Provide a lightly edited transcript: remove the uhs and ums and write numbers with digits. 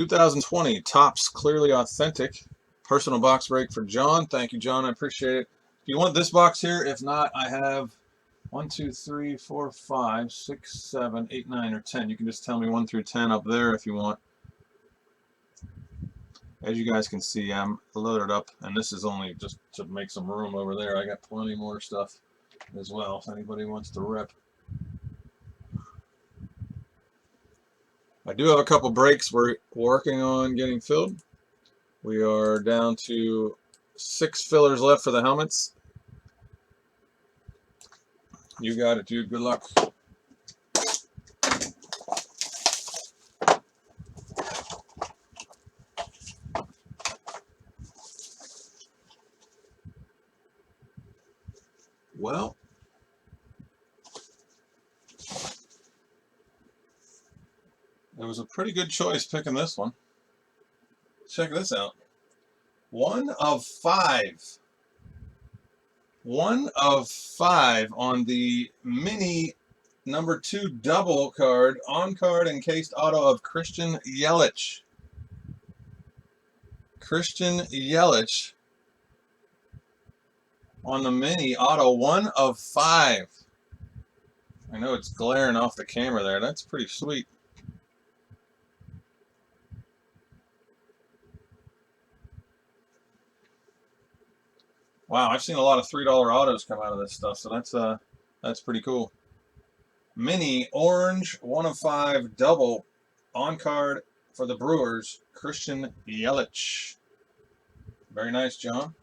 2020 Topps Clearly Authentic personal box break for John. Thank you, John. I appreciate it. If you want this box here, if not, I have 1, 2, 3, 4, 5, 6, 7, 8, 9, or 10. You can just tell me 1 through 10 up there if you want. As you guys can see, I'm loaded up, and this is only just to make some room over there. I got plenty more stuff as well if anybody wants to rip. I do have a couple breaks we're working on getting filled. We are down to 6 fillers left for the helmets. You got it, dude. Good luck. Well, it was a pretty good choice picking this one. Check this out. 1 of 5. 1 of 5 on the mini number 2 double card, on-card encased auto of Christian Yelich. Christian Yelich on the mini auto, 1 of 5. I know it's glaring off the camera there. That's pretty sweet. Wow, I've seen a lot of $3 autos come out of this stuff, so that's pretty cool. Mini orange 1 of 5 double on card for the Brewers, Christian Yelich. Very nice, John.